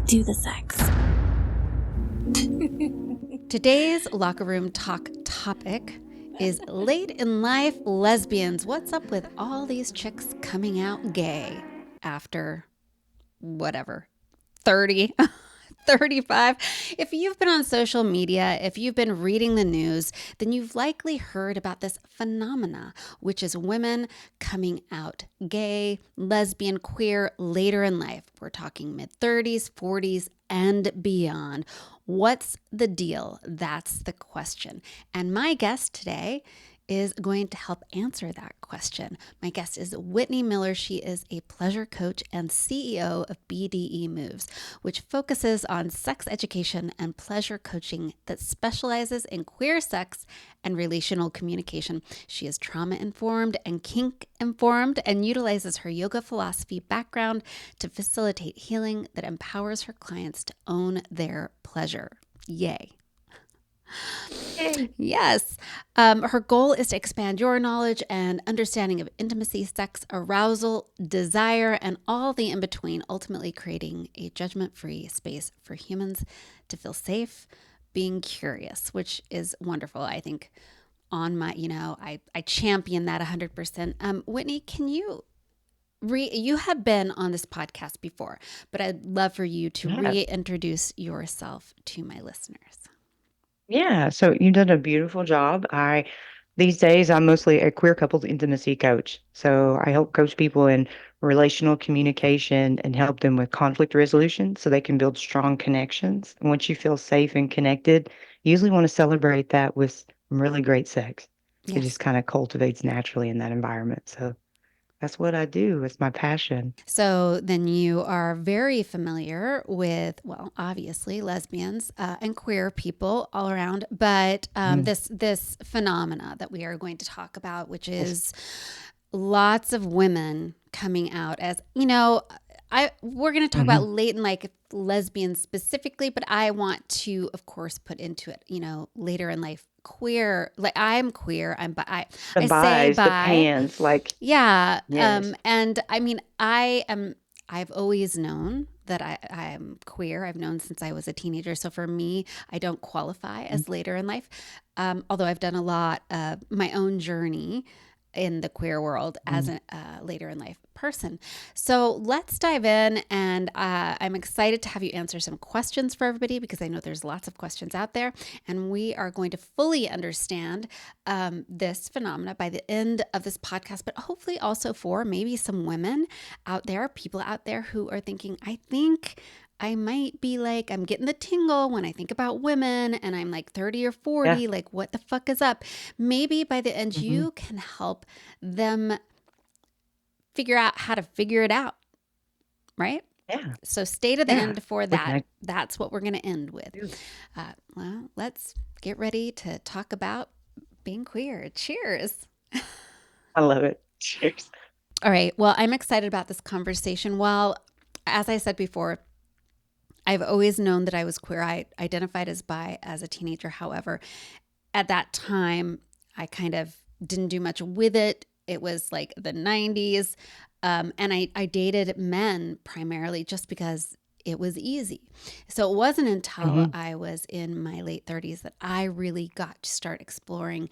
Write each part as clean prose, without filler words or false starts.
do the sex. Today's locker room talk topic is late in life lesbians. What's up with all these chicks coming out gay after whatever, 30, 35? If you've been on social media, if you've been reading the news, then you've likely heard about this phenomena, which is women coming out gay, lesbian, queer later in life. We're talking mid-30s, 40s, and beyond. What's the deal? That's the question. And my guest today is going to help answer that question. My guest is Whitney Miller. She is a pleasure coach and CEO of BDE Moves, which focuses on sex education and pleasure coaching that specializes in queer sex and relational communication. She is trauma-informed and kink-informed and utilizes her yoga philosophy background to facilitate healing that empowers her clients to own their pleasure. Yay. Yes. Her goal is to expand your knowledge and understanding of intimacy, sex, arousal, desire, and all the in between, ultimately creating a judgment-free space for humans to feel safe, being curious, which is wonderful. I think on my, I champion that 100%. Whitney, can you you have been on this podcast before, but I'd love for you to reintroduce yourself to my listeners. Yeah, so you've done a beautiful job. These days, I'm mostly a queer couples intimacy coach. So I help coach people in relational communication and help them with conflict resolution so they can build strong connections. And once you feel safe and connected, you usually want to celebrate that with some really great sex. It Yes. just kind of cultivates naturally in that environment. So that's what I do. It's my passion. So then you are very familiar with, well, obviously lesbians and queer people all around, but this phenomena that we are going to talk about, which is lots of women coming out as, we're going to talk about late in life lesbians specifically, but I want to, of course, put into it, later in life queer. Like I'm queer. I The say buys, the bi. pans, like, Yeah. yes. And I mean, I've always known that I'm queer. I've known since I was a teenager. So for me, I don't qualify as later in life. Although I've done a lot of my own journey in the queer world as a later in life person. So let's dive in, and I'm excited to have you answer some questions for everybody because I know there's lots of questions out there, and we are going to fully understand this phenomena by the end of this podcast, but hopefully also for maybe some women out there, people out there who are thinking, I think I might be like, I'm getting the tingle when I think about women and I'm like 30 or 40, like what the fuck is up? Maybe by the end, you can help them figure out how to figure it out, right? Yeah. So stay to the end for that. Okay. That's what we're going to end with. Well, let's get ready to talk about being queer. Cheers. I love it. Cheers. All right. Well, I'm excited about this conversation. Well, as I said before, I've always known that I was queer. I identified as bi as a teenager. However, at that time, I kind of didn't do much with it. It was like the 90s. And I dated men primarily just because it was easy. So it wasn't until I was in my late 30s that I really got to start exploring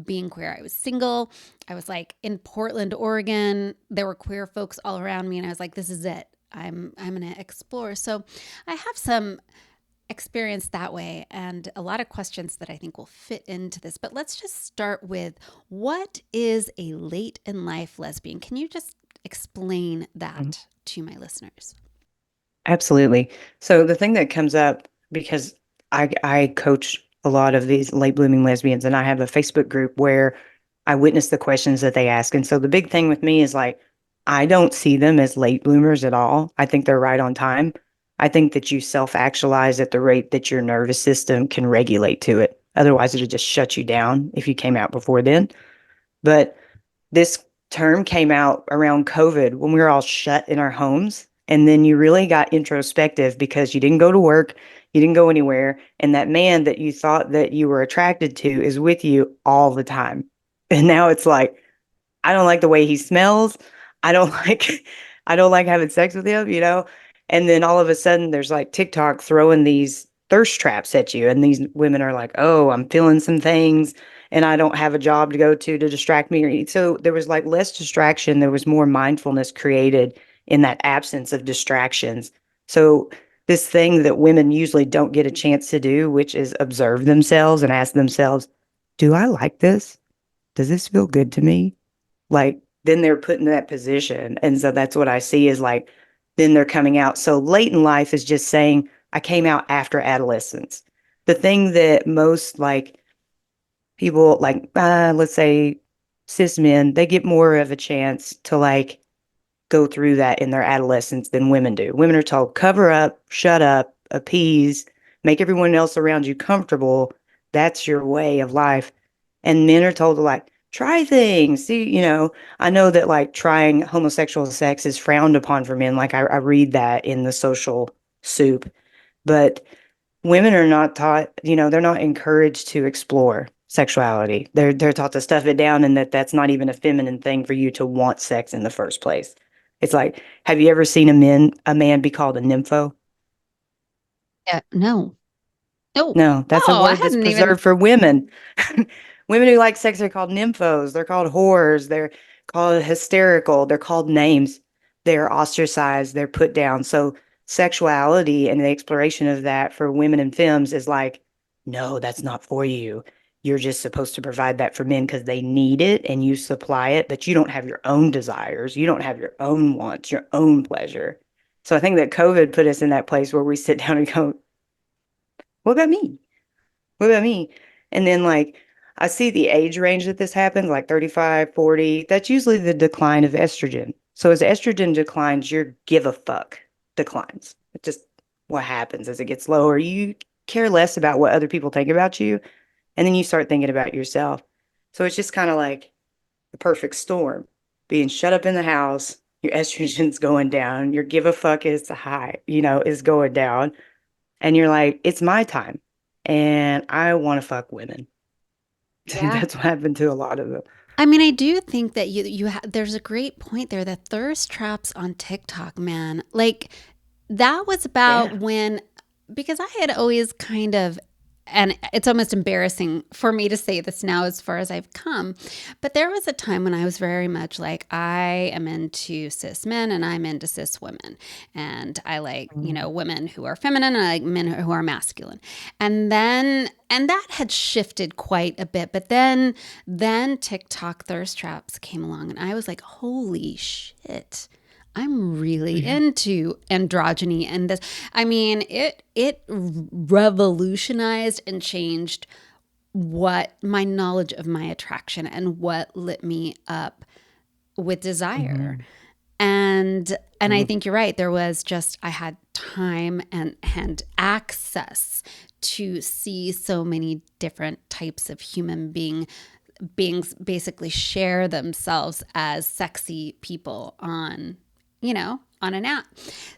being queer. I was single. I was like in Portland, Oregon. There were queer folks all around me. And I was like, this is it. I'm going to explore. So I have some experience that way and a lot of questions that I think will fit into this. But let's just start with, what is a late in life lesbian? Can you just explain that to my listeners? Absolutely. So the thing that comes up, because I coach a lot of these late blooming lesbians, and I have a Facebook group where I witness the questions that they ask. And so the big thing with me is like, I don't see them as late bloomers at all. I think they're right on time. I think that you self-actualize at the rate that your nervous system can regulate to it. Otherwise, it'll just shut you down if you came out before then. But this term came out around COVID when we were all shut in our homes. And then you really got introspective because you didn't go to work, you didn't go anywhere. And that man that you thought that you were attracted to is with you all the time. And now it's like, I don't like the way he smells. I don't like having sex with him, And then all of a sudden there's like TikTok throwing these thirst traps at you. And these women are like, oh, I'm feeling some things and I don't have a job to go to distract me. So there was like less distraction. There was more mindfulness created in that absence of distractions. So this thing that women usually don't get a chance to do, which is observe themselves and ask themselves, do I like this? Does this feel good to me? Like, then they're put in that position. And so that's what I see is like, then they're coming out. So late in life is just saying, I came out after adolescence. The thing that most like people like, let's say cis men, they get more of a chance to like go through that in their adolescence than women do. Women are told, cover up, shut up, appease, make everyone else around you comfortable. That's your way of life. And men are told to like, try things. See, I know that like trying homosexual sex is frowned upon for men. Like I read that in the social soup, but women are not taught, they're not encouraged to explore sexuality. They're taught to stuff it down and that that's not even a feminine thing for you to want sex in the first place. It's like, have you ever seen a man be called a nympho? Yeah, no. No. No, that's a Oh, I word that's hadn't even. preserved for women. Women who like sex are called nymphos. They're called whores. They're called hysterical. They're called names. They're ostracized. They're put down. So sexuality and the exploration of that for women and femmes is like, no, that's not for you. You're just supposed to provide that for men because they need it and you supply it, but you don't have your own desires. You don't have your own wants, your own pleasure. So I think that COVID put us in that place where we sit down and go, what about me? What about me? And then like I see the age range that this happens, like 35, 40. That's usually the decline of estrogen. So as estrogen declines, your give a fuck declines. It just what happens as it gets lower. You care less about what other people think about you, and then you start thinking about yourself. So it's just kind of like the perfect storm. Being shut up in the house, your estrogen's going down, your give a fuck is high, is going down and you're like, it's my time and I want to fuck women. Yeah. That's what happened to a lot of them. I mean, I do think that there's a great point there. The thirst traps on TikTok, man. Like that was about Yeah. when, because I had always kind of, and it's almost embarrassing for me to say this now as far as I've come, but there was a time when I was very much like, I am into cis men and I'm into cis women. And I like, Mhm. women who are feminine and I like men who are masculine. And that had shifted quite a bit. But then TikTok thirst traps came along and I was like, holy shit. I'm really Yeah. into androgyny and this. I mean, it revolutionized and changed what my knowledge of my attraction and what lit me up with desire. Mhm. And I Mhm. think you're right. There was just I had time and access to see so many different types of human beings basically share themselves as sexy people on an app.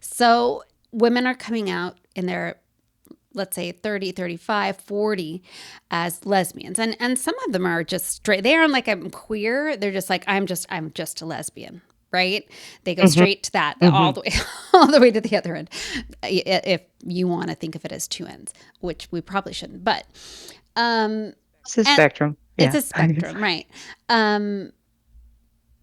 So women are coming out in their, let's say 30, 35, 40 as lesbians. And some of them are just straight. They aren't like I'm queer. They're just like I'm just a lesbian. Right? They go Mhm. straight to that all Mhm. the way all the way to the other end. If you want to think of it as two ends, which we probably shouldn't. But um It's a and spectrum. it's Yeah. a spectrum, right? Um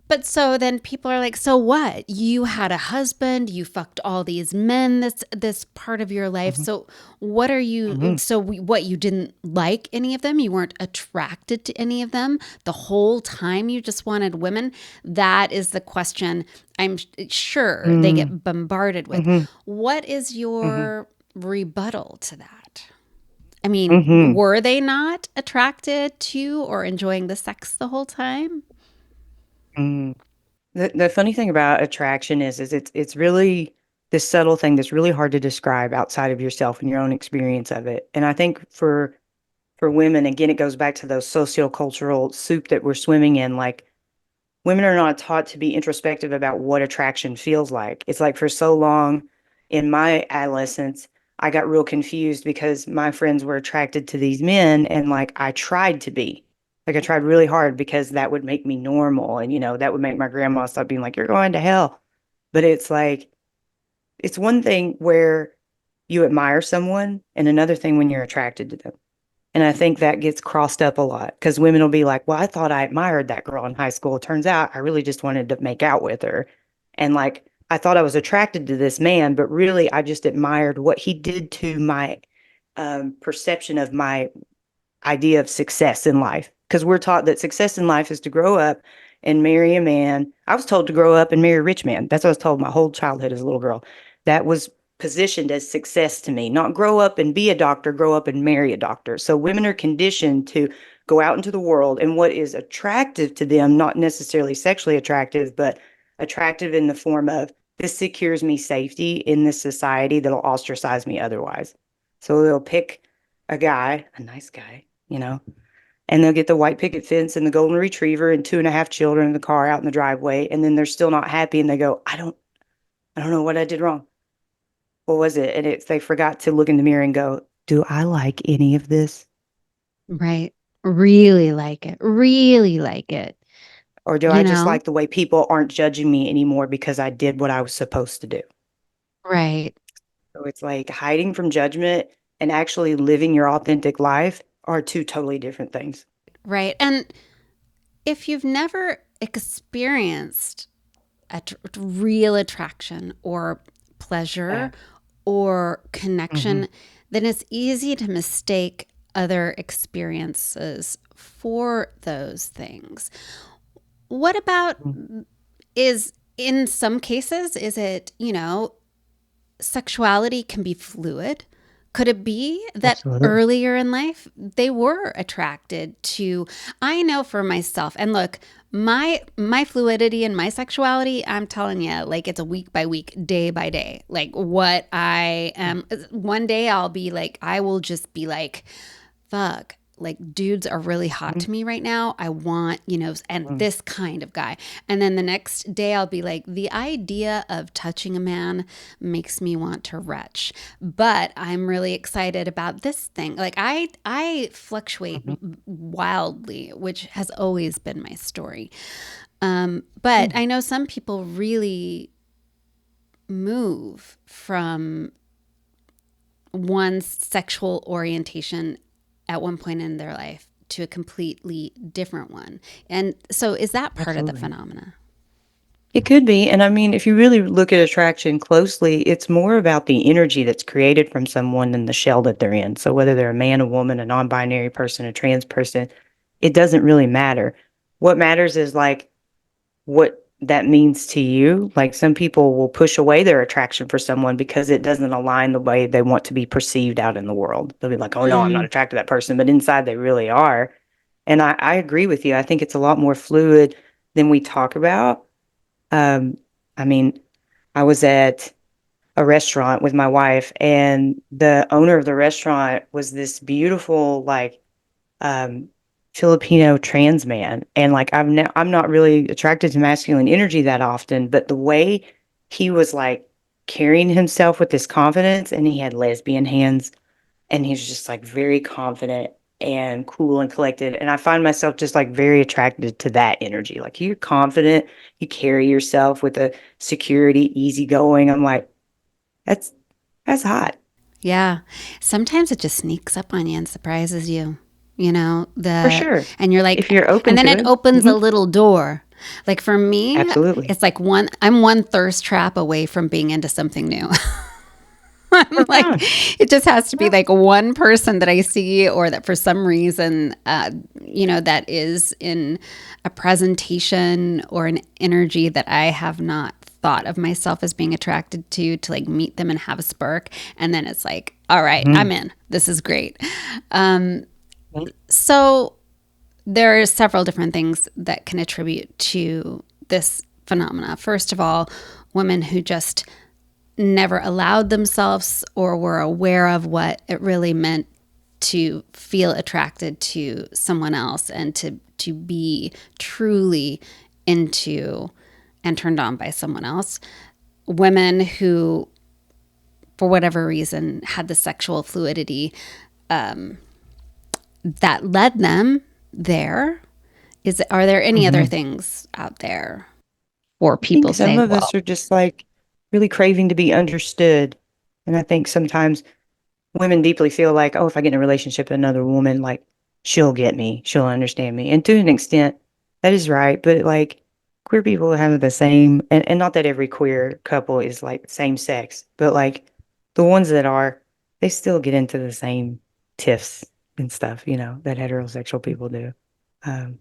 but so then people are like, so what? You had a husband, you fucked all these men this part of your life. Mhm. So what are you Mhm. so what you didn't like any of them? You weren't attracted to any of them the whole time you just wanted women? That is the question I'm sure they Mhm. get bombarded with. Mhm. What is Mhm. your rebuttal to that? I mean, Mhm. were they not attracted to or enjoying the sex the whole time? Mhm. The funny thing about attraction is it's really this subtle thing that's really hard to describe outside of yourself and your own experience of it. And I think for women, again, it goes back to those sociocultural soup that we're swimming in. Like women are not taught to be introspective about what attraction feels like. It's like for so long in my adolescence, I got real confused because my friends were attracted to these men and like I tried to be. Like I tried really hard because that would make me normal and that would make my grandma stop being like, you're going to hell. But it's like it's one thing where you admire someone and another thing when you're attracted to them. And I think that gets crossed up a lot because women will be like, well, I thought I admired that girl in high school. It turns out I really just wanted to make out with her. And like, I thought I was attracted to this man, but really I just admired what he did to my perception of my idea of success in life. Because we're taught that success in life is to grow up and marry a man. I was told to grow up and marry a rich man. That's what I was told my whole childhood as a little girl. That was positioned as success to me, not grow up and be a doctor, grow up and marry a doctor. So women are conditioned to go out into the world and what is attractive to them, not necessarily sexually attractive, but attractive in the form of this secures me safety in this society that'll ostracize me otherwise. So they'll pick a guy, a nice guy, and they'll get the white picket fence and the golden retriever and 2.5 children in the car out in the driveway, and then they're still not happy, and they go, I don't know what I did wrong. What was it? And it's they forgot to look in the mirror and go, do I like any of this? Right. Really like it. Really like it. Or do I You just know? like the way people aren't judging me anymore because I did what I was supposed to do? Right. So it's like hiding from judgment and actually living your authentic life are two totally different things. Right. And if you've never experienced real attraction or Yeah. pleasure or Mm-hmm. connection, then it's easy to mistake other experiences for those things. What about is in some cases, is it, sexuality can be fluid? Could it be that Absolutely. earlier in life they were attracted to, I know for myself, and look, my fluidity and my sexuality, I'm telling you, like it's a week by week, day by day. Like what I am, one day I'll be like, I will just be like, fuck, like dudes are really hot Mhm. to me right now. I want, and Mhm. this kind of guy. And then the next day I'll be like, the idea of touching a man makes me want to retch. But I'm really excited about this thing. Like I fluctuate Mhm. wildly, which has always been my story. But Mhm. I know some people really move from one sexual orientation at one point in their life to a completely different one. And so is that part of the Absolutely. phenomena? It could be. And I mean, if you really look at attraction closely, it's more about the energy that's created from someone than the shell that they're in. So whether they're a man, a woman, a non-binary person, a trans person, it doesn't really matter. What matters is like what that means to you. Like some people will push away their attraction for someone because it doesn't align the way they want to be perceived out in the world. They'll be like, oh no, I'm not Mm, attracted to that person. But inside they really are. And I agree with you. I think it's a lot more fluid than we talk about. Um, I mean, I was at a restaurant with my wife, and the owner of the restaurant was this beautiful, like, um, Filipino trans man. And like, I'm not really attracted to masculine energy that often, but the way he was like carrying himself with this confidence, and he had lesbian hands, and he's just like very confident and cool and collected. And I find myself just like very attracted to that energy. Like you're confident, you carry yourself with a security, easygoing. I'm like, that's that's hot yeah. Sometimes it just sneaks up on you and surprises you, for the sure. and you're If like you're open and then to it it. opens a Hmm. little door. Like for me, Absolutely. it's like I'm one thirst trap away from being into something new. I'm Right like, on. it just has to be Yeah. like one person that I see, or that for some reason, that is in a presentation or an energy that I have not thought of myself as being attracted to like meet them and have a spark. And then it's like, all right, Mhm. I'm in. This is great. So there are several different things that can attribute to this phenomena. First of all, women who just never allowed themselves or were aware of what it really meant to feel attracted to someone else and to be truly into and turned on by someone else. Women who, for whatever reason, had the sexual fluidity that led them there. Are there any other Mhm. things out there for I think people some saying, of us well, are just like really craving to be understood. And I think sometimes women deeply feel like, oh, if I get in a relationship with another woman, like she'll get me, she'll understand me. And to an extent, that is right. But like queer people have the same, and not that every queer couple is like same sex, but like the ones that are, they still get into the same tiffs and stuff, that heterosexual people do. Um,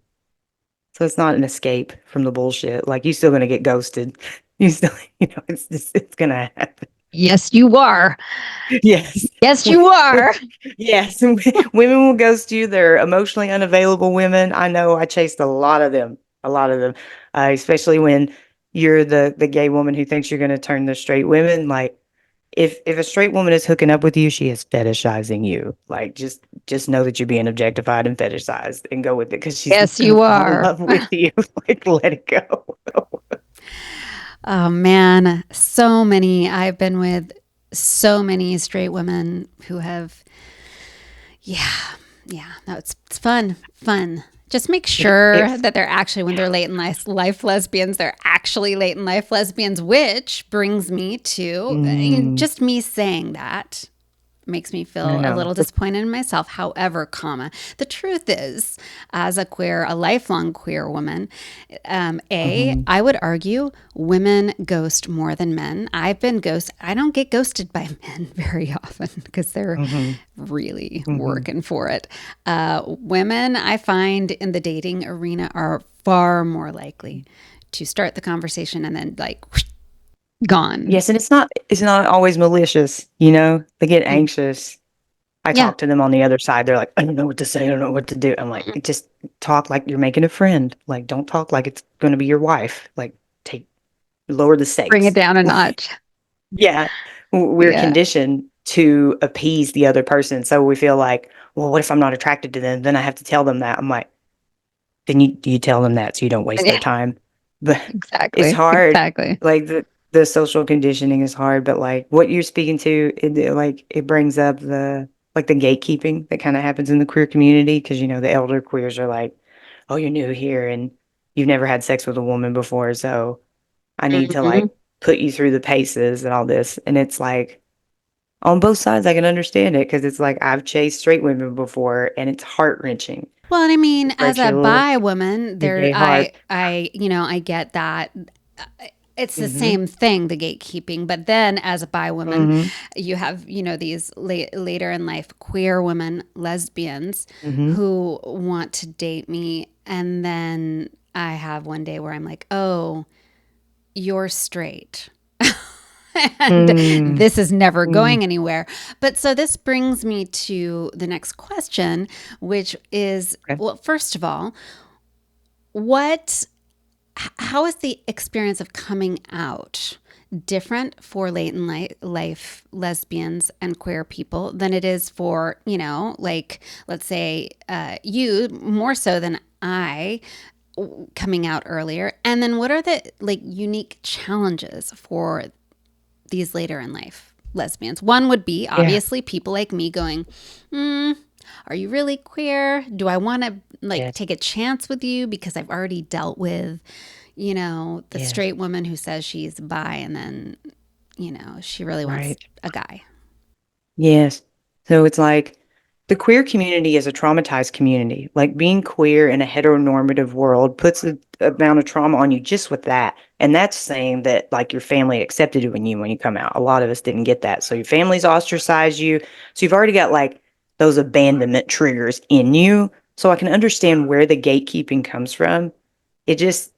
so it's not an escape from the bullshit. Like you're still gonna get ghosted. You still, it's gonna happen. Yes, you are. Yes. Yes, you are. Yes. Women will ghost you. They're emotionally unavailable women. I know I chased a lot of them. A lot of them. Especially when you're the gay woman who thinks you're gonna turn the straight women. Like if a straight woman is hooking up with you, she is fetishizing you. Like just know that you're being objectified and fetishized and go with it because she's Yes, gonna you fall in are. love with you. Like let it go. Oh man, so many. I've been with so many straight women who have, yeah, yeah. No, it's fun, fun. Just make It, sure it, that they're actually, when they're late in life lesbians, they're actually late in life lesbians, which brings me to mm, just me saying that makes me I feel a know. little disappointed in myself. However, the truth is, as a lifelong queer woman, Mhm, I would argue women ghost more than men. I've been ghosted. I don't get ghosted by men very often because they're mhm, really mhm. working for it. Women, I find in the dating arena, are far more likely to start the conversation and then like gone. Yes, and it's not always malicious. They get anxious. I Yeah. talk to them on the other side. They're like, I don't know what to say. I don't know what to do. I'm like, just talk like you're making a friend. Like, don't talk like it's going to be your wife. Like, take lower the Bring it stakes. down a notch. Yeah, we're Yeah. conditioned to appease the other person, so we feel like, well, what if I'm not attracted to them? Then I have to tell them that. I'm like, then you tell them that so you don't waste their time. But it's Exactly. hard. Exactly. Like the social conditioning is hard, but like what you're speaking to, it brings up the gatekeeping that kind of happens in the queer community because the elder queers are like, oh, you're new here and you've never had sex with a woman before, so I need to Mhm. like put you through the paces and all this. And it's like on both sides, I can understand it because it's like I've chased straight women before and it's heart wrenching. Well, and I mean, It as breaks a your bi woman, gay heart. I get that. It's the Mm-hmm. same thing, the gatekeeping. But then, as a bi woman, Mm-hmm. you have these later in life queer women, lesbians, Mm-hmm. who want to date me, and then I have one day where I'm like, oh, you're straight. And Mm, this is never mm, going anywhere. But so this brings me to the next question, which is, okay. well, first of all, what how is the experience of coming out different for late in life lesbians and queer people than it is for, like, let's say, you more so than I, coming out earlier? And then what are the like unique challenges for these later in life lesbians? One would be Yeah. obviously people like me going, are you really queer? Do I want to like Yes. take a chance with you because I've already dealt with, the Yes. straight woman who says she's bi and then, she really wants Right. a guy. Yes. So it's like the queer community is a traumatized community. Like being queer in a heteronormative world puts a amount of trauma on you just with that. And that's saying that like your family accepted you when you come out. A lot of us didn't get that. So your family's ostracized you. So you've already got like those abandonment triggers in you. So I can understand where the gatekeeping comes from. It just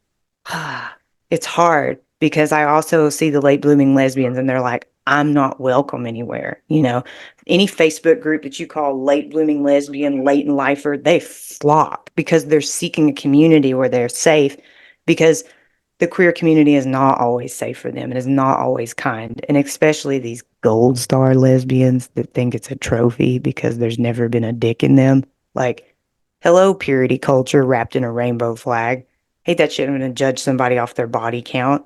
it's hard because I also see the late blooming lesbians and they're like, I'm not welcome anywhere. Any Facebook group that you call late blooming lesbian, late in lifer, they flop because they're seeking a community where they're safe because the queer community is not always safe for them. It is not always kind. And especially these gold star lesbians that think it's a trophy because there's never been a dick in them. Like, hello, purity culture wrapped in a rainbow flag. Hate that shit. I'm going to judge somebody off their body count.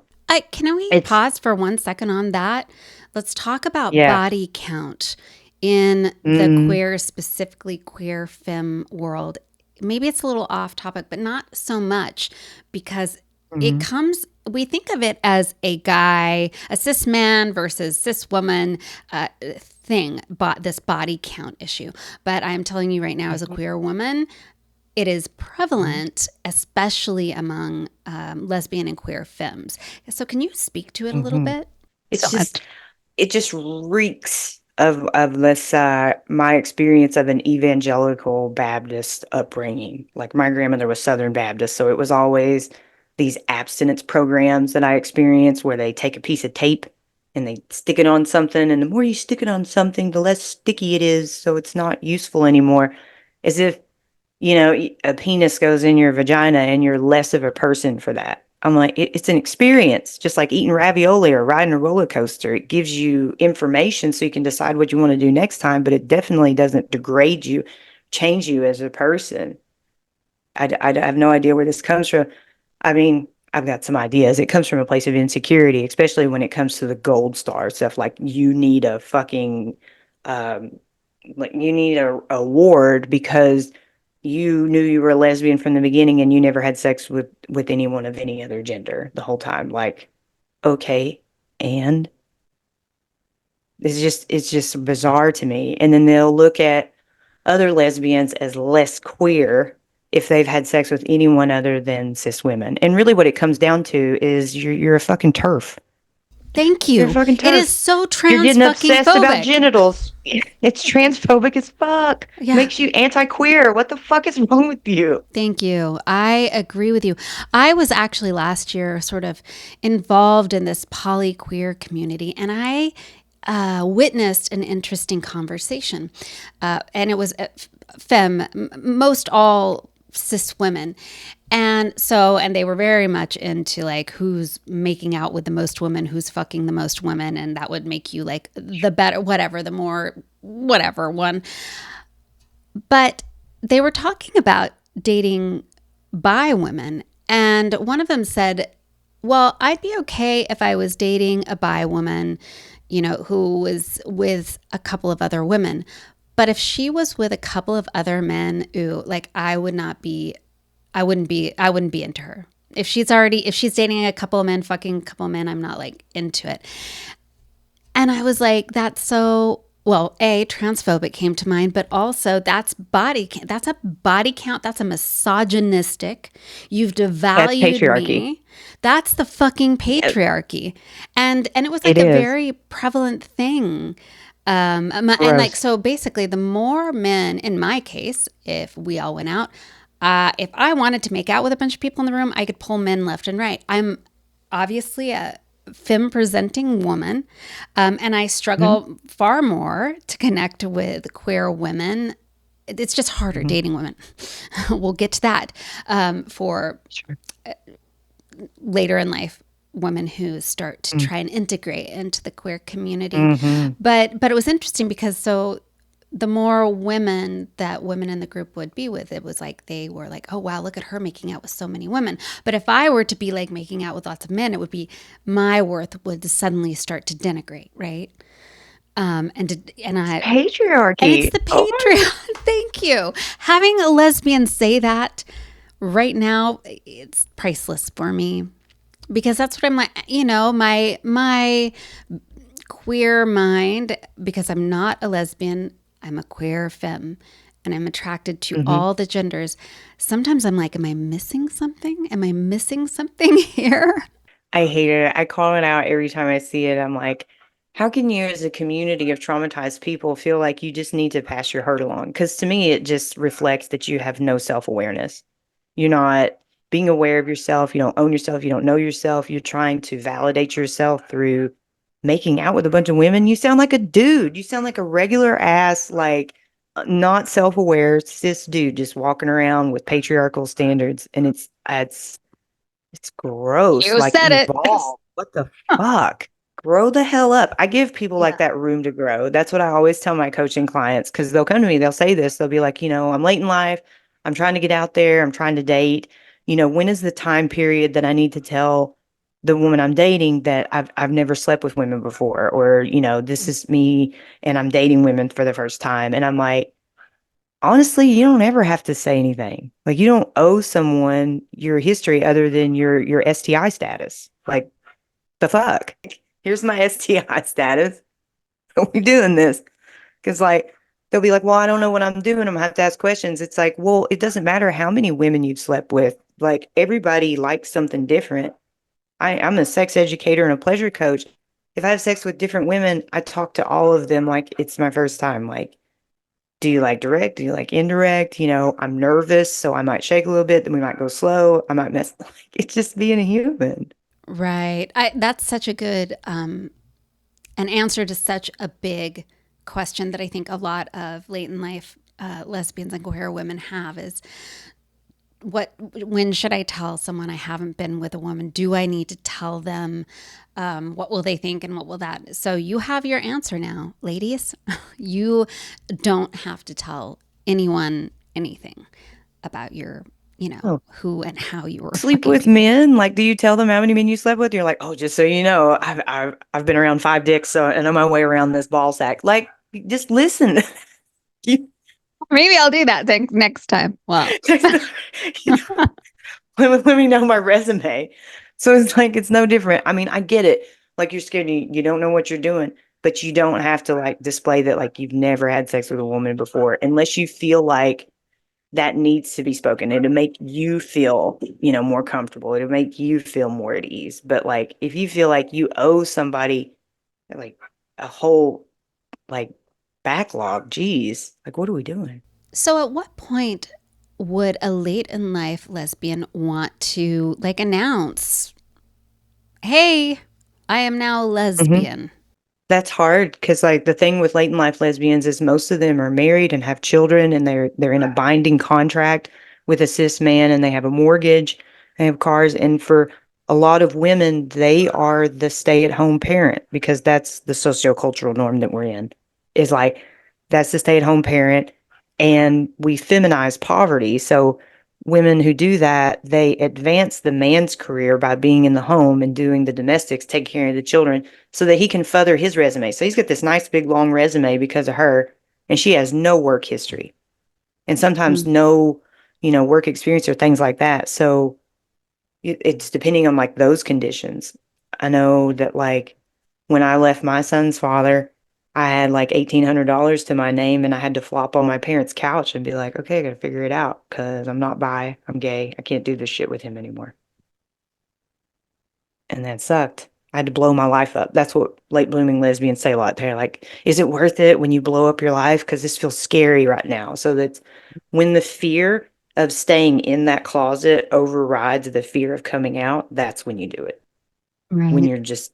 Can we It's, pause for 1 second on that? Let's talk about yeah. body count in the Mm, queer, specifically queer femme world. Maybe it's a little off topic, but not so much because it mm, comes we think of it as a guy, a cis man versus cis woman thing, but this body count issue. But I'm telling you right now, as a queer woman, it is prevalent, especially among lesbian and queer femmes. So, can you speak to it a little Mm-hmm. bit? It's just it just reeks of this my experience of an evangelical Baptist upbringing. Like my grandmother was Southern Baptist, so it was always these abstinence programs that I experienced where they take a piece of tape and they stick it on something, and the more you stick it on something, the less sticky it is, so it's not useful anymore. As if a penis goes in your vagina and you're less of a person for that. I'm like, it's an experience, just like eating ravioli or riding a roller coaster. It gives you information so you can decide what you want to do next time, but it definitely doesn't degrade you, change you as a person. I have no idea where this comes from. I mean, I've got some ideas. It comes from a place of insecurity, especially when it comes to the gold star stuff. Like you need a fucking, um, like you need a award because you knew you were a lesbian from the beginning and you never had sex with anyone of any other gender the whole time. Like, okay, and it's just bizarre to me. And then they'll look at other lesbians as less queer if they've had sex with anyone other than cis women. And really what it comes down to is you're a fucking turf. Thank You're a you. fucking It is turf. so You're trans getting fucking obsessed about phobic. genitals. It's transphobic as fuck. Yeah. Makes you anti-queer. What the fuck is wrong with you? Thank you. I agree with you. I was actually last year sort of involved in this poly queer community, and I witnessed an interesting conversation. And it was most all cis women. And they were very much into like who's making out with the most women, who's fucking the most women, and that would make you like the better, whatever, the more, whatever one. But they were talking about dating bi women. And one of them said, well, I'd be okay if I was dating a bi woman, who was with a couple of other women. But if she was with a couple of other men, ooh, like I wouldn't be into her. If she's dating a couple of men, fucking a couple of men, I'm not like into it. And I was like, that's so, well, transphobic came to mind, but also that's that's a body count. That's a misogynistic. You've That's devalued patriarchy. me. That's the fucking It, patriarchy. And it was it like a is. very prevalent thing. And like, Gross. so basically, the more men, in my case, if we all went out, if I wanted to make out with a bunch of people in the room, I could pull men left and right. I'm obviously a femme presenting woman, and I Mhm, struggle far more to connect with queer women. It's just harder mhm. dating women. We'll get to that for Sure. later in life women who start to Mm, try and integrate into the queer community. mhm. But it was interesting because so the more women that women in the group would be with, it was like they were like, oh wow, look at her making out with so many women. But if I were to be like making out with lots of men, it would be my worth would suddenly start to denigrate, right? And It's I and it's patriarchy. the Oh my God. Patreon. Thank you. Having a lesbian say that right now, it's priceless for me because that's what I'm like. My queer mind, because I'm not a lesbian, I'm a queer femme, and I'm attracted to Mhm. all the genders. Sometimes I'm like, am I missing something? Am I missing something here? I hate it. I call it out every time I see it. I'm like, how can you, as a community of traumatized people, feel like you just need to pass your hurt along? Because to me, it just reflects that you have no self-awareness. You're not being aware of yourself. You don't own yourself. You don't know yourself. You're trying to validate yourself through making out with a bunch of women. You sound like a dude. You sound like a regular ass, like not self-aware cis dude just walking around with patriarchal standards. And it's gross. You Like said it. evolve. What the fuck? Grow the hell up. I give people like Yeah. that room to grow. That's what I always tell my coaching clients because they'll come to me, they'll say this, they'll be like, I'm late in life. I'm trying to get out there. I'm trying to date. When is the time period that I need to tell the woman I'm dating that I've never slept with women before, or this is me and I'm dating women for the first time. And I'm like, honestly, you don't ever have to say anything. Like you don't owe someone your history other than your STI status. Like the fuck? Here's my STI status. Are we doing this? Because like they'll be like, well, I don't know what I'm doing. I'm gonna have to ask questions. It's like, well, it doesn't matter how many women you've slept with. Like everybody likes something different. I'm a sex educator and a pleasure coach. If I have sex with different women, I talk to all of them like it's my first time. Like, do you like direct? Do you like indirect? You know, I'm nervous, so I might shake a little bit, then we might go slow. I might mess. Like, it's just being a human. Right. That's such a good an answer to such a big question that I think a lot of late in life lesbians and queer women have is when should I tell someone I haven't been with a woman? Do I need to tell them? What will they think and what will that? So you have your answer now, ladies. You don't have to tell anyone anything about your, Oh, who and how you were sleep fucking. with men? Like, do you tell them how many men you slept with? You're like, oh, just so you know, I've been around five dicks, so and I'm on my way around this ball sack. Like, just listen. You, Maybe I'll do that next time. Well, you know, let me know my resume. So it's like it's no different. I mean, I get it. Like you're scared, you don't know what you're doing, but you don't have to like display that like you've never had sex with a woman before, unless you feel like that needs to be spoken. It'll make you feel, more comfortable. It'll make you feel more at ease. But like if you feel like you owe somebody like a whole like backlog, geez, like what are we doing? so at what point would a late in life lesbian want to like announce, hey, I am now lesbian? That's hard because like the thing with late in life lesbians is most of them are married and have children and they're in a binding contract with a cis man and they have a mortgage, they have cars, and for a lot of women they are the stay-at-home parent because that's the sociocultural norm that we're in. Is like that's the stay-at-home parent and we feminize poverty. So women who do that, they advance the man's career by being in the home and doing the domestics, taking care of the children so that he can further his resume. So he's got this nice big long resume because of her, and she has no work history and sometimes Mm. no, work experience or things like that. So it's depending on like those conditions. I know that like when I left my son's father, I had like $1,800 to my name and I had to flop on my parents' couch and be like, okay, I gotta figure it out because I'm not bi, I'm gay. I can't do this shit with him anymore. And that sucked. I had to blow my life up. That's what late blooming lesbians say a lot. They're like, is it worth it when you blow up your life? Because this feels scary right now. So that's when the fear of staying in that closet overrides the fear of coming out, that's when you do it. When Right. you're just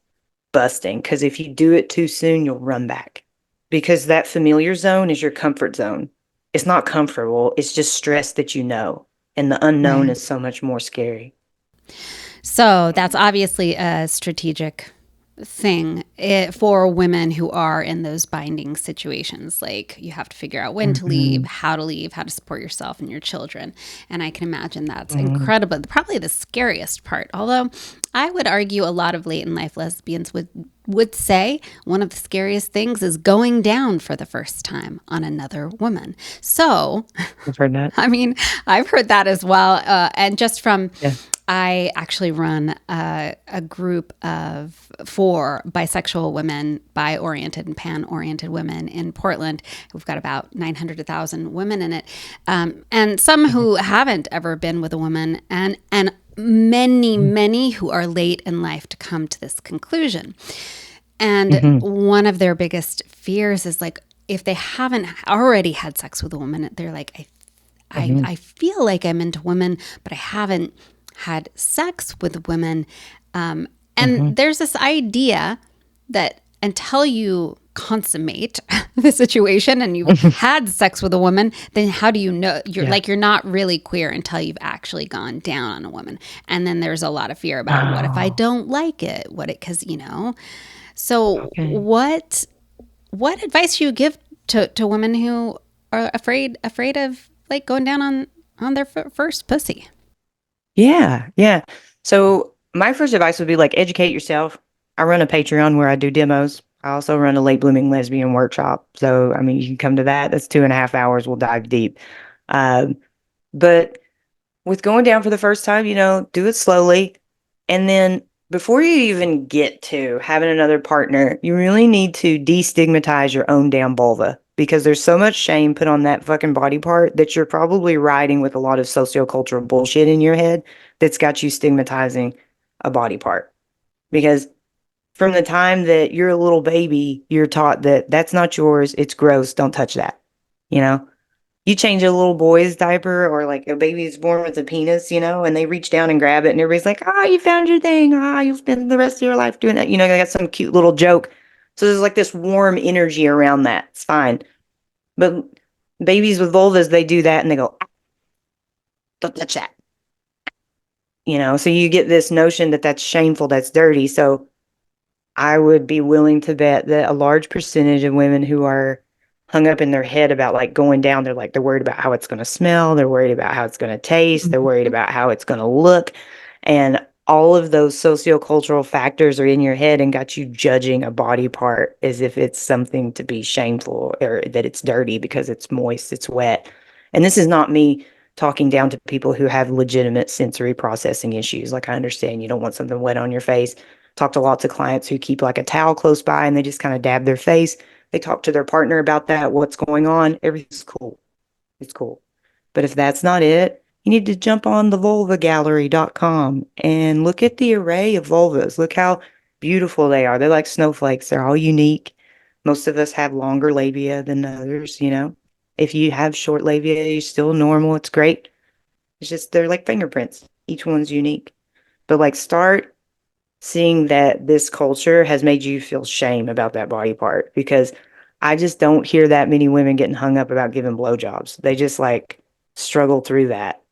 busting. Because if you do it too soon, you'll run back. Because that familiar zone is your comfort zone. It's not comfortable, it's just stress that you know. And the unknown Right. is so much more scary. So that's obviously a strategic thing for women who are in those binding situations. Like you have to figure out when Hmm. to leave, how to support yourself and your children. And I can imagine that's Hmm. incredible. Probably the scariest part. Although I would argue a lot of late in life lesbians would say one of the scariest things is going down for the first time on another woman. So, I've heard that. I mean, I've heard that as well. And just from Yeah. I actually run a group of four bisexual women, bi-oriented and pan-oriented women in Portland. We've got about 900 to 1,000 women in it, and some Hmm. who haven't ever been with a woman, and many who are late in life to come to this conclusion. And Hmm. one of their biggest fears is like if they haven't already had sex with a woman, they're like, Hmm. I feel like I'm into women, but I haven't had sex with women. And Hmm. there's this idea that until you consummate the situation and you've had sex with a woman, then how do you know Yeah. you're not really queer until you've actually gone down on a woman? And then there's a lot of fear about what if I Oh, don't like it? Because so okay. what advice do you give to women who are afraid of like going down on their first pussy? Yeah. So my first advice would be like educate yourself. I run a Patreon where I do demos. I also run a late blooming lesbian workshop. So, I mean, you can come to that. That's 2.5 hours. We'll dive deep. Um, but with going down for the first time, do it slowly. And then before you even get to having another partner, you really need to destigmatize your own damn vulva because there's so much shame put on that fucking body part that you're probably riding with a lot of sociocultural bullshit in your head that's got you stigmatizing a body part. Because from the time that you're a little baby, you're taught that that's not yours, it's gross, don't touch that. You know? You change a little boy's diaper or like a baby's born with a penis, and they reach down and grab it and everybody's like, ah, you found your thing. Ah, you'll spend the rest of your life doing that. They got some cute little joke. So there's like this warm energy around that. It's fine. But babies with vulvas, they do that and they go, ah, don't touch that. So you get this notion that that's shameful, that's dirty. So I would be willing to bet that a large percentage of women who are hung up in their head about like going down, they're worried about how it's going to smell, they're worried about how it's going to taste, they're worried Mhm. about how it's going to look. And all of those sociocultural factors are in your head and got you judging a body part as if it's something to be shameful or that it's dirty because it's moist, it's wet. And this is not me talking down to people who have legitimate sensory processing issues. Like, I understand you don't want something wet on your face. Talk to lots of clients who keep like a towel close by and they just kind of dab their face. They talk to their partner about that, what's going on. Everything's cool. It's cool. But if that's not it, you need to jump on the vulvagallery.com and look at the array of vulvas. Look how beautiful they are. They're like snowflakes. They're all unique. Most of us have longer labia than others. If you have short labia, you're still normal. It's great. It's just they're like fingerprints. Each one's unique. But like start seeing that this culture has made you feel shame about that body part because I just don't hear that many women getting hung up about giving blowjobs. They just like struggle through that.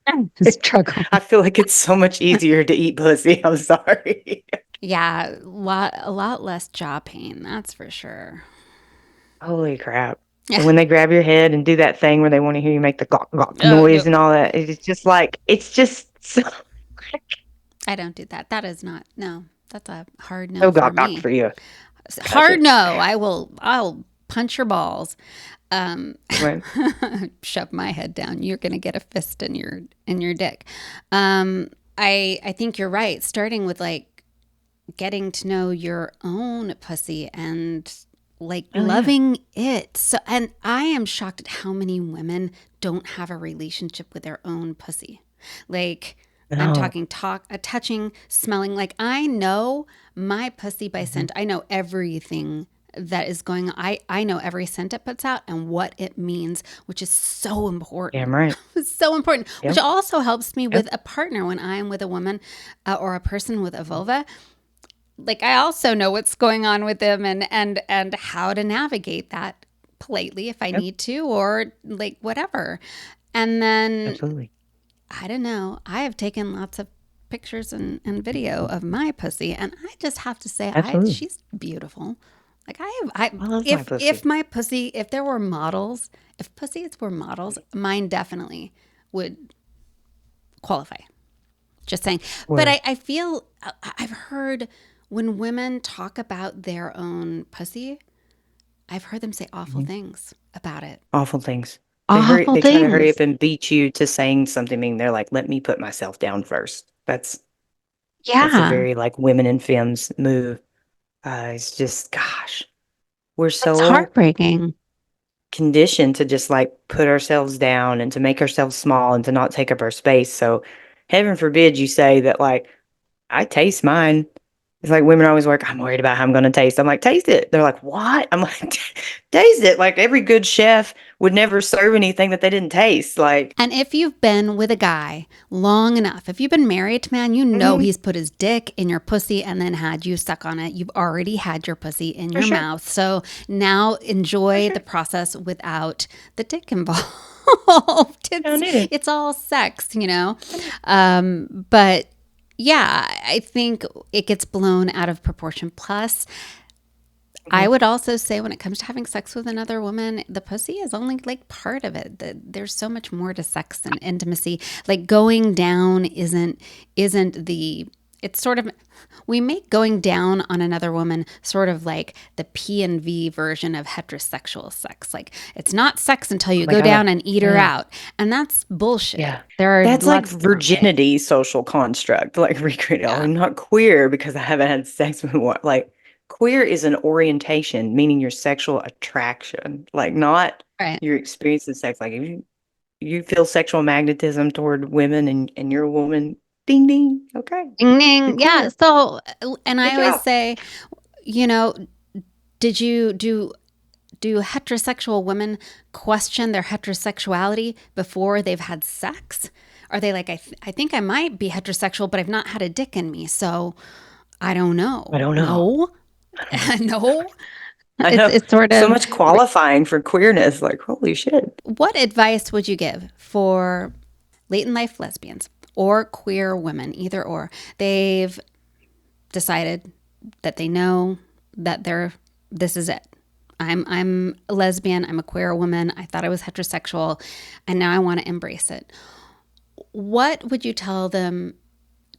And Struggle. I feel like it's so much easier to eat pussy. I'm sorry. Yeah, a lot less jaw pain, that's for sure. Holy crap. Yeah. And when they grab your head and do that thing where they want to hear you make the gawk gawk Oh no, noise and all that, it's just like, it's just so, I don't do that. That is not no. That's a hard no so for gawk gawk me. for you. Hard Gotcha. no. I'll punch your balls. Um, Right. shove my head down. You're gonna get a fist in your dick. Um, I think you're right. Starting with like getting to know your own pussy and like Oh, yeah. loving it. So, and I am shocked at how many women don't have a relationship with their own pussy. Like, I'm No. talking touching, smelling. Like, I know my pussy by Mhm. scent. I know everything that is going on. I know every scent it puts out and what it means, which is so important. Damn right. It's so important, which Yep. also helps me with Yep. a partner when I am with a woman or a person with a vulva. Like, I also know what's going on with them and how to navigate that politely if I Yep. need to, or like whatever. And then Absolutely. I don't know. I have taken lots of pictures and video of my pussy, and I just have to say, I Absolutely. she's beautiful. Like, I I love my if pussy. my pussy, if there were models, if pussies were models, mine definitely would qualify. Just saying. But Word. I feel I've heard when women talk about their own pussy, I've heard them say awful Mhm. things about it. Awful things. Awful They try to hurry things. up and beat you to saying something mean. They're like, let me put myself down first. That's a Yeah. very like women in femmes move. It's just, gosh, we're That's so heartbreaking. conditioned to just like put ourselves down and to make ourselves small and to not take up our space. So heaven forbid you say that like I taste mine. It's like women always work, I'm worried about how I'm going to taste. I'm like, taste it. They're like, what? I'm like, taste it. Like every good chef would never serve anything that they didn't taste. Like, And if you've been with a guy long enough, if you've been married to man, you know mhm, he's put his dick in your pussy and then had you suck on it. You've already had your pussy in for your sure. mouth. So now For enjoy the sure. process without the dick involved. I don't need it. It's all sex, you know? Mhm. But yeah, I think it gets blown out of proportion. Plus, I would also say when it comes to having sex with another woman, the pussy is only like part of it. There's so much more to sex and intimacy. Like going down isn't the It's sort of, we make going down on another woman sort of like the P and V version of heterosexual sex. Like, it's not sex until Oh you my go down God. and eat her Yeah. out. And that's bullshit. Yeah. There are That's like lots of different ways. virginity social construct. Like recreate, oh, Yeah. I'm not queer because I haven't had sex with one. Like queer is an orientation, meaning your sexual attraction, like not Right. your experience of sex. Like if you feel sexual magnetism toward women and you're a woman, ding ding. Okay. Ding, You're ding. Yeah. queer. So, and I Good always job. say, you know, did you do heterosexual women question their heterosexuality before they've had sex? Are they like, I think I might be heterosexual, but I've not had a dick in me, so I don't I know. don't know. No, I don't know. no. I It's know. it's sort So of. much qualifying for queerness. Like, holy shit. What advice would you give for late in life lesbians or queer women, either or? They've decided that they know that this is it. I'm a lesbian, I'm a queer woman. I thought I was heterosexual and now I want to embrace it. What would you tell them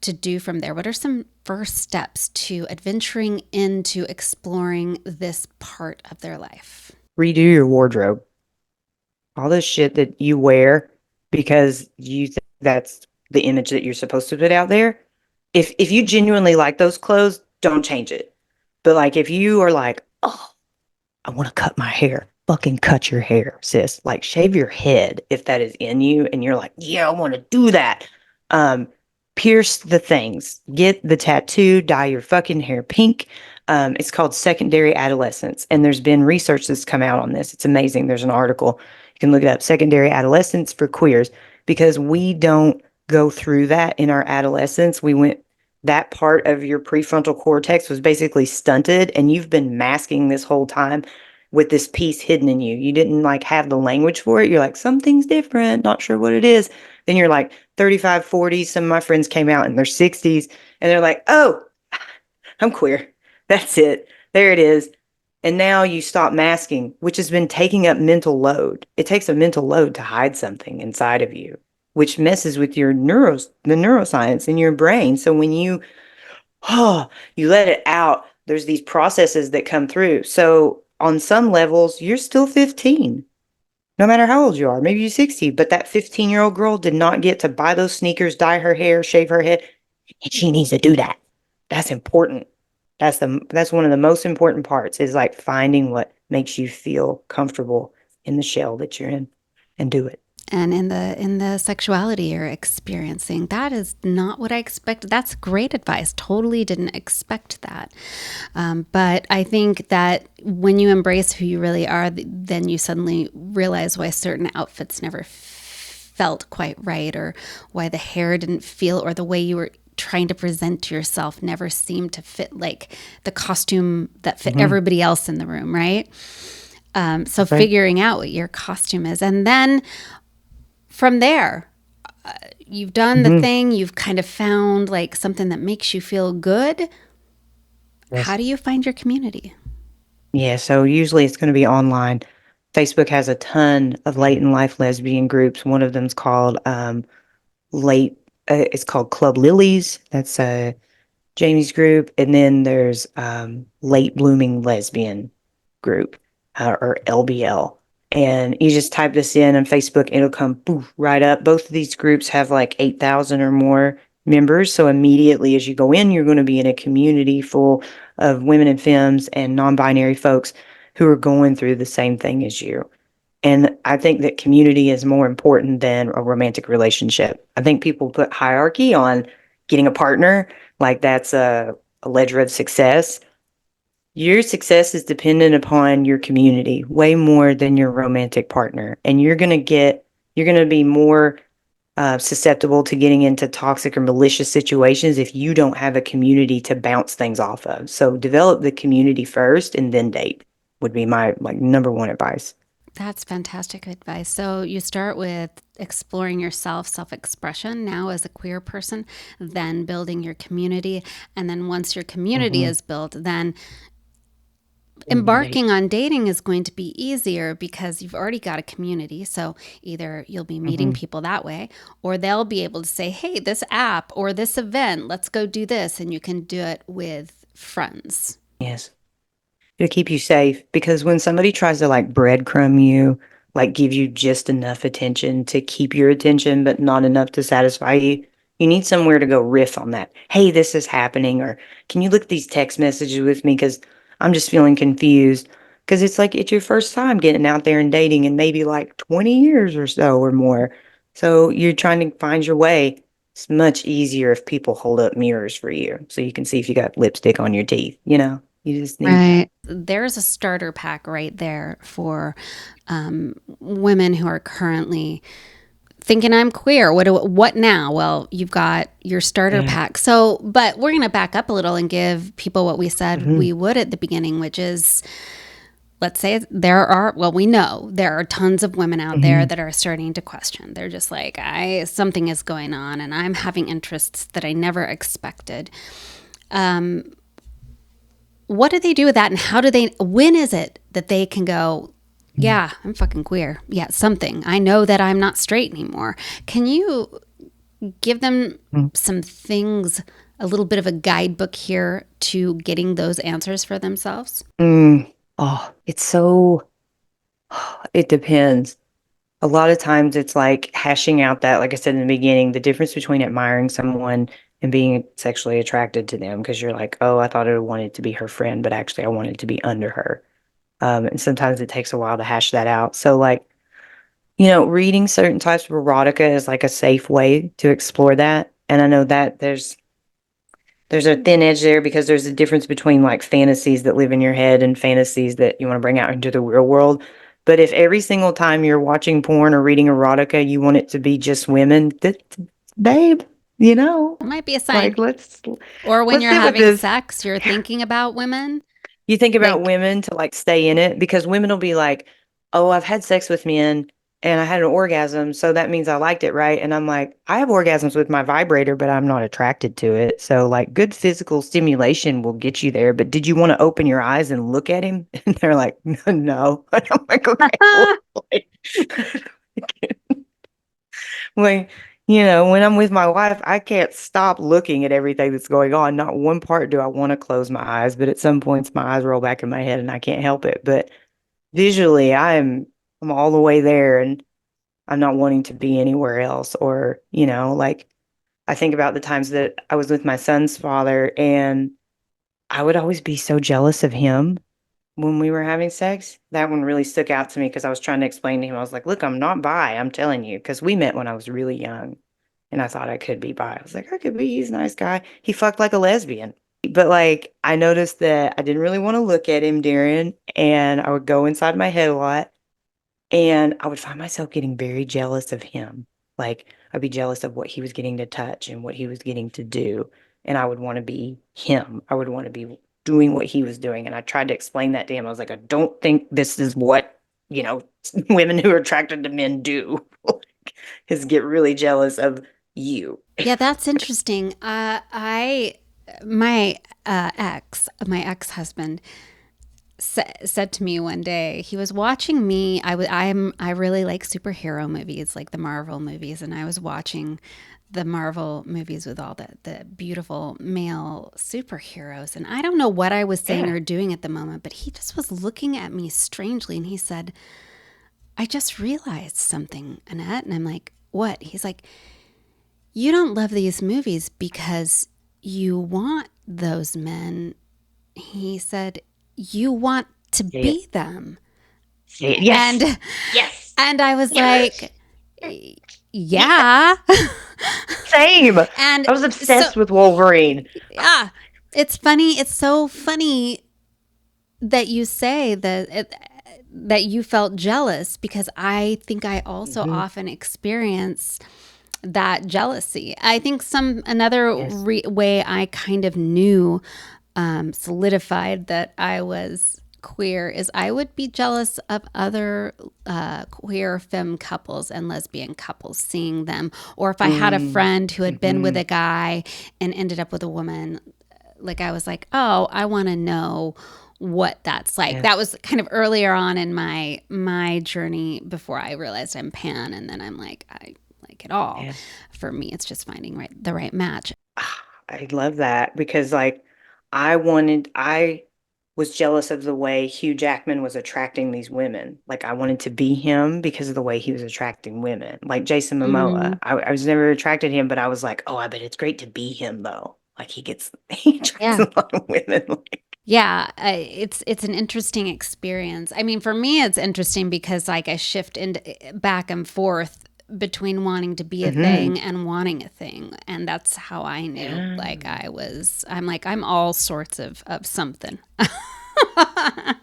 to do from there? What are some first steps to adventuring into exploring this part of their life? Redo your wardrobe. All this shit that you wear because you think that's the image that you're supposed to put out there. If you genuinely like those clothes, don't change it. But like if you are like, oh, I want to cut my hair, fucking cut your hair, sis. Like shave your head if that is in you and you're like, yeah, I want to do that. Um, Pierce the things, get the tattoo, dye your fucking hair pink. It's called secondary adolescence. And there's been research that's come out on this. It's amazing. There's an article. You can look it up, secondary adolescence for queers, because we don't go through that in our adolescence. That part of your prefrontal cortex was basically stunted and you've been masking this whole time with this piece hidden in you. You didn't like have the language for it. You're like, something's different, not sure what it is. Then you're like 35, 40. Some of my friends came out in their 60s and they're like, oh, I'm queer. That's it. There it is. And now you stop masking, which has been taking up mental load. It takes a mental load to hide something inside of you, which messes with the neuroscience in your brain. So when oh, you let it out, there's these processes that come through. So on some levels, you're still 15, no matter how old you are. Maybe you're 60, but that 15-year-old girl did not get to buy those sneakers, dye her hair, shave her head. And she needs to do that. That's important. That's one of the most important parts is like finding what makes you feel comfortable in the shell that you're in and do it. And in the sexuality you're experiencing, that is not what I expected. That's great advice. Totally didn't expect that. But I think that when you embrace who you really are, then you suddenly realize why certain outfits never felt quite right, or why the hair didn't feel, or the way you were trying to present to yourself never seemed to fit like the costume that fit Mm-hmm. everybody else in the room, right? So Right. figuring out what your costume is, and then from there, you've done the Mm-hmm. thing, you've kind of found like something that makes you feel good. How Yes. do you find your community? Yeah, so usually it's going to be online. Facebook has a ton of late in life lesbian groups. One of them's called late. It's called Club Lilies. That's Jamie's group, and then there's late blooming lesbian group or LBL. And you just type this in on Facebook, it'll come poof, right up. Both of these groups have like 8,000 or more members. So immediately as you go in, you're going to be in a community full of women and femmes and non-binary folks who are going through the same thing as you. And I think that community is more important than a romantic relationship. I think people put hierarchy on getting a partner, like that's a ledger of success. Your success is dependent upon your community way more than your romantic partner. And you're going to be more susceptible to getting into toxic or malicious situations if you don't have a community to bounce things off of. So develop the community first and then date would be my like number one advice. That's fantastic advice. So you start with exploring yourself, self expression now as a queer person, then building your community. And then once your community Mm-hmm. is built, then Date. embarking on dating is going to be easier because you've already got a community. So either you'll be meeting Hmm. people that way, or they'll be able to say, hey, this app or this event, let's go do this. And you can do it with friends. Yes. To keep you safe, because when somebody tries to like breadcrumb you, like give you just enough attention to keep your attention, but not enough to satisfy you, you need somewhere to go riff on that. Hey, this is happening, or can you look at these text messages with me? Because I'm just feeling confused. Because it's like it's your first time getting out there and dating in maybe like 20 years or so or more. So you're trying to find your way. It's much easier if people hold up mirrors for you so you can see if you got lipstick on your teeth, you know? You just need Right. There's a starter pack right there for women who are currently thinking I'm queer. What now? Well, you've got your starter yeah. pack. So, but we're going to back up a little and give people what we said Hmm. we would at the beginning, which is, let's say we know there are tons of women out there Hmm. that are starting to question. They're just like, something is going on and I'm having interests that I never expected. What do they do with that, and when is it that they can go, yeah, I'm fucking queer. Yeah, something. I know that I'm not straight anymore. Can you give them some things, a little bit of a guidebook here to getting those answers for themselves? Mm. Oh, it's so, it depends. A lot of times it's like hashing out that, like I said in the beginning, the difference between admiring someone and being sexually attracted to them. Because you're like, oh, I thought I wanted to be her friend, but actually I wanted to be under her. And sometimes it takes a while to hash that out. So, like, reading certain types of erotica is like a safe way to explore that. And I know that there's a thin edge there because there's a difference between like fantasies that live in your head and fantasies that you want to bring out into the real world. But if every single time you're watching porn or reading erotica, you want it to be just women, babe, you know, It might be a sign. like Or when let's you're sit with having this. sex, you're thinking about women. You think about Like, women to like stay in it because women will be like, "Oh, I've had sex with men and I had an orgasm, so that means I liked it, right?" And I'm like, "I have orgasms with my vibrator, but I'm not attracted to it." So like good physical stimulation will get you there, but did you want to open your eyes and look at him? And they're like, "No." And I'm like, "Okay." Well, like, like, when I'm with my wife, I can't stop looking at everything that's going on. Not one part do I want to close my eyes, but at some points my eyes roll back in my head and I can't help it. But visually, I'm all the way there and I'm not wanting to be anywhere else. Or, like I think about the times that I was with my son's father and I would always be so jealous of him when we were having sex. That one really stuck out to me because I was trying to explain to him. I was like, look, I'm not bi, I'm telling you, because we met when I was really young. And I thought I could be bi. I was like, I could be. He's a nice guy. He fucked like a lesbian. But like, I noticed that I didn't really want to look at him, Darren, and I would go inside my head a lot. And I would find myself getting very jealous of him. Like, I'd be jealous of what he was getting to touch and what he was getting to do. And I would want to be him. I would want to be doing what he was doing. And I tried to explain that to him. I was like, I don't think this is what, women who are attracted to men do, is get really jealous of you. yeah, that's interesting. My ex-husband said to me one day, he was watching me. I really like superhero movies, like the Marvel movies, and I was watching the Marvel movies with all the beautiful male superheroes. And I don't know what I was saying Yeah. or doing at the moment, but he just was looking at me strangely, and he said, I just realized something, Annette. And I'm like, what? He's like, you don't love these movies because you want those men. He said, you want to Say it. be them. Say it. Yes. And Yes. and I was Yes. like, Yes. yeah. Same. And I was so, obsessed with Wolverine. yeah, it's funny. It's so funny that you say that you felt jealous, because I think I also Hmm. often experience that jealousy. I think another Yes. way I kind of knew, solidified that I was queer, is I would be jealous of other queer femme couples and lesbian couples, seeing them. Or if I had a Mm. friend who had been with Hmm. a guy and ended up with a woman, like I was like, oh, I want to know what that's like. Yeah. That was kind of earlier on in my journey before I realized I'm pan, and then I'm like, I like it all. Yeah. For me, it's just finding the right match. I love that because I was jealous of the way Hugh Jackman was attracting these women. Like I wanted to be him because of the way he was attracting women. Like Jason Mm-hmm. Momoa. I was never attracted to him, but I was like, oh, I bet it's great to be him though. Like he attracts Yeah. a lot of women. Like, Yeah, it's an interesting experience. I mean, for me, it's interesting because like I shift into back and forth between wanting to be a hmm thing and wanting a thing, and that's how I knew. yeah, Like I'm like I'm all sorts of something.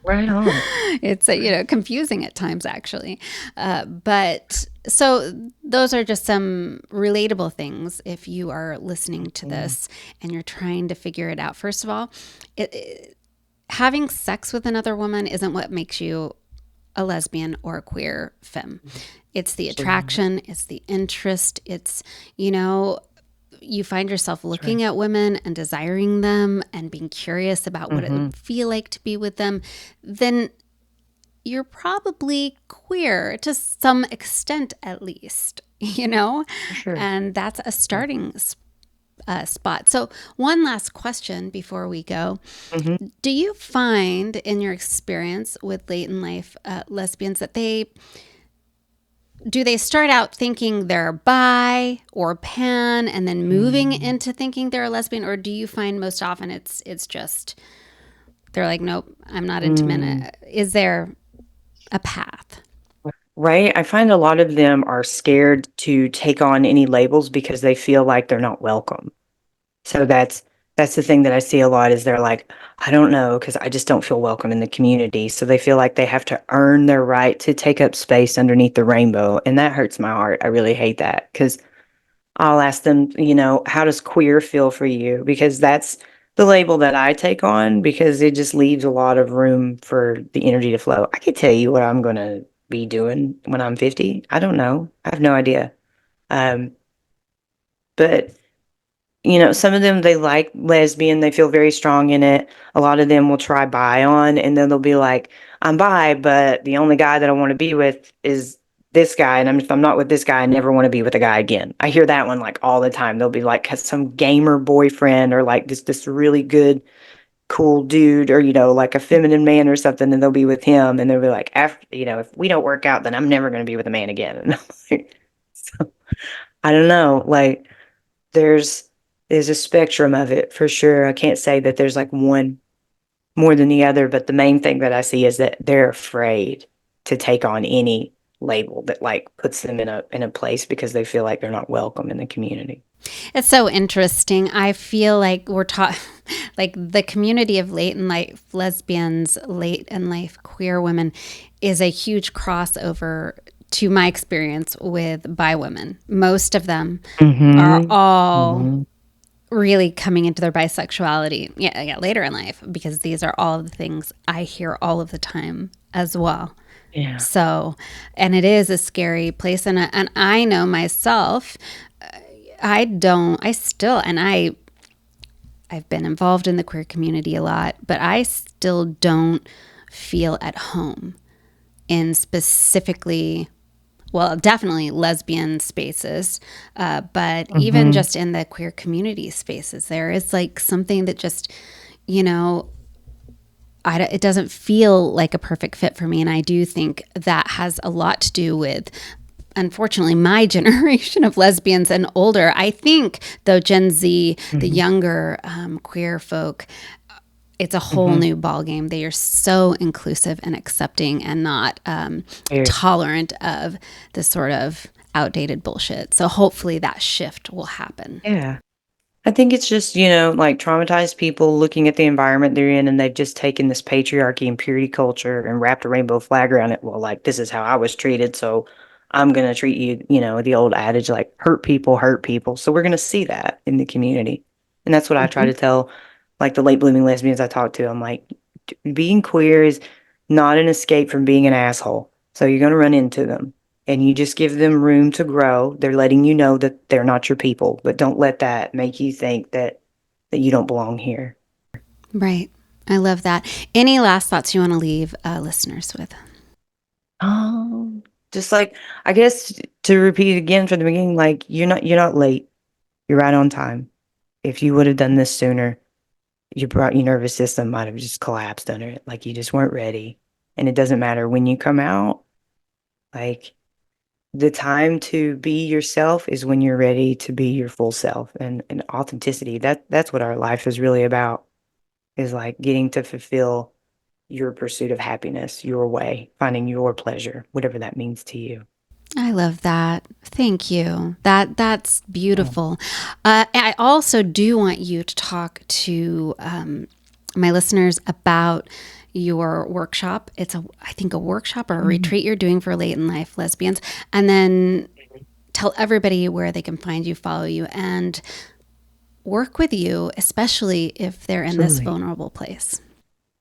right on. It's confusing at times actually, but so those are just some relatable things if you are listening to Mhm. this and you're trying to figure it out. First of all, having sex with another woman isn't what makes you a lesbian or a queer femme. It's the Absolutely. attraction, it's the interest, it's, you know, you find yourself That's right. looking at women and desiring them and being curious about what it hmm would feel like to be with them, then you're probably queer to some extent at least, you know? For sure. And that's a Sure. starting spot. So, one last question before we go. hmm Do you find in your experience with late in life lesbians that they start out thinking they're bi or pan and then moving mm into thinking they're a lesbian, or do you find most often it's just they're like, nope, I'm not into mm. men? Is there a path? Right? I find a lot of them are scared to take on any labels because they feel like they're not welcome. So that's the thing that I see a lot is they're like, I don't know, because I just don't feel welcome in the community. So they feel like they have to earn their right to take up space underneath the rainbow. And that hurts my heart. I really hate that because I'll ask them, how does queer feel for you? Because that's the label that I take on because it just leaves a lot of room for the energy to flow. I could tell you what I'm going to be doing when I'm 50. I don't know. I have no idea. Um, but some of them they like lesbian, they feel very strong in it. A lot of them will try bi on and then they'll be like, I'm bi, but the only guy that I want to be with is this guy. And if I'm not with this guy, I never want to be with a guy again. I hear that one like all the time. They'll be like, has some gamer boyfriend or like this really good, cool dude or, like a feminine man or something. And they'll be with him and they'll be like, after, if we don't work out, then I'm never going to be with a man again. And I'm like, so, I don't know. Like, there's there's a spectrum of it for sure. I can't say that there's like one more than the other, but the main thing that I see is that they're afraid to take on any label that like puts them in a place because they feel like they're not welcome in the community. It's so interesting. I feel like we're taught, like the community of late in life lesbians, late in life queer women, is a huge crossover to my experience with bi women. Most of them are Mhm. all Mhm. really coming into their bisexuality, yeah, later in life, because these are all of the things I hear all of the time as well. Yeah. So, and it is a scary place, and I know myself. I don't. I still, and I've been involved in the queer community a lot, but I still don't feel at home in specifically, well, definitely lesbian spaces, but even Mhm. just in the queer community spaces, there is like something that just, you know, it doesn't feel like a perfect fit for me. And I do think that has a lot to do with, unfortunately, my generation of lesbians and older. I think, though, Gen Z, the Mhm. younger queer folk, it's a whole Mhm. new ballgame. They are so inclusive and accepting and not Very. tolerant of this sort of outdated bullshit. So hopefully that shift will happen. Yeah. I think it's just, like traumatized people looking at the environment they're in and they've just taken this patriarchy and purity culture and wrapped a rainbow flag around it. Well, like, this is how I was treated. So I'm going to treat you, the old adage, like hurt people hurt people. So we're going to see that in the community. And that's what I try Mhm. to tell, like the late blooming lesbians I talk to. I'm like, being queer is not an escape from being an asshole. So you're going to run into them and you just give them room to grow. They're letting you know that they're not your people, but don't let that make you think that you don't belong here. Right. I love that. Any last thoughts you want to leave listeners with? Um, just like, I guess to repeat again from the beginning, like you're not late. You're right on time. If you would have done this sooner, your nervous system might have just collapsed under it. Like you just weren't ready. And it doesn't matter when you come out, like the time to be yourself is when you're ready to be your full self, and authenticity. That's what our life is really about, is like getting to fulfill your pursuit of happiness, your way, finding your pleasure, whatever that means to you. I love that. Thank you. That's Yeah. beautiful. I also do want you to talk to my listeners about your workshop. It's I think a workshop or a Mhm. retreat you're doing for late in life lesbians, and then tell everybody where they can find you, follow you, and work with you, especially if they're in this Absolutely. vulnerable place.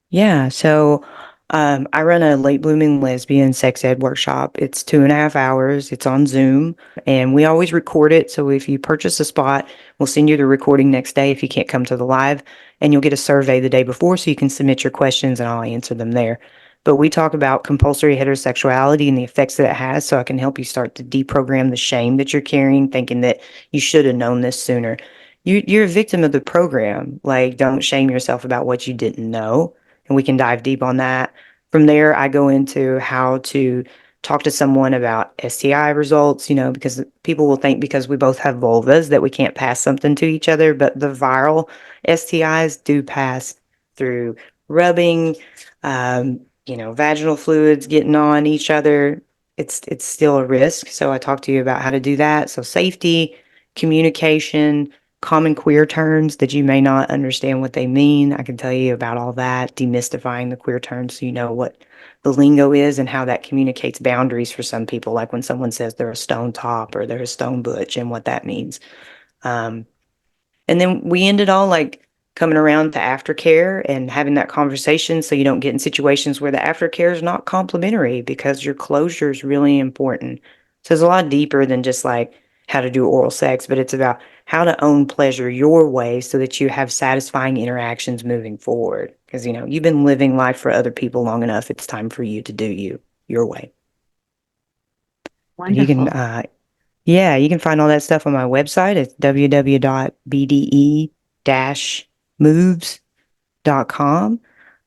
Yeah, so I run a late blooming lesbian sex ed workshop. It's 2.5 hours. It's on Zoom, and we always record it. So if you purchase a spot, we'll send you the recording next day if you can't come to the live, and you'll get a survey the day before so you can submit your questions and I'll answer them there. But we talk about compulsory heterosexuality and the effects that it has, so I can help you start to deprogram the shame that you're carrying, thinking that you should have known this sooner. You're a victim of the program. Like, don't shame yourself about what you didn't know, and we can dive deep on that. From there, I go into how to talk to someone about STI results, because people will think because we both have vulvas that we can't pass something to each other, but the viral STIs do pass through rubbing, vaginal fluids getting on each other. It's still a risk. So I talk to you about how to do that. So safety, communication, common queer terms that you may not understand what they mean. I can tell you about all that, demystifying the queer terms so you know what the lingo is and how that communicates boundaries for some people, like when someone says they're a stone top or they're a stone butch and what that means. Um, and then we ended all like coming around to aftercare and having that conversation so you don't get in situations where the aftercare is not complimentary, because your closure is really important. So it's a lot deeper than just like how to do oral sex, but it's about how to own pleasure your way so that you have satisfying interactions moving forward. Because, you've been living life for other people long enough. It's time for you to do your way. And you can, Wonderful. yeah, you can find all that stuff on my website. It's www.bde-moves.com.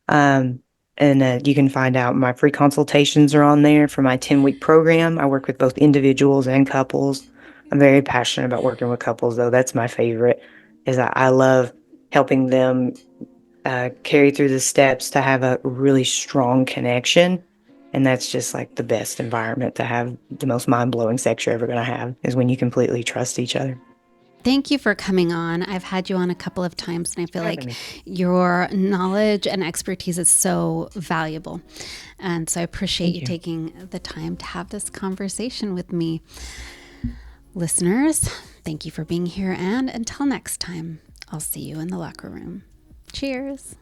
Um, and you can find out my free consultations are on there for my 10-week program. I work with both individuals and couples. I'm very passionate about working with couples, though. That's my favorite, is I love helping them carry through the steps to have a really strong connection. And that's just like the best environment to have. The most mind-blowing sex you're ever going to have is when you completely trust each other. Thank you for coming on. I've had you on a couple of times, and I feel For having like me. your knowledge and expertise is so valuable. And so I appreciate Thank you you. taking the time to have this conversation with me. Listeners, thank you for being here. And until next time, I'll see you in the locker room. Cheers.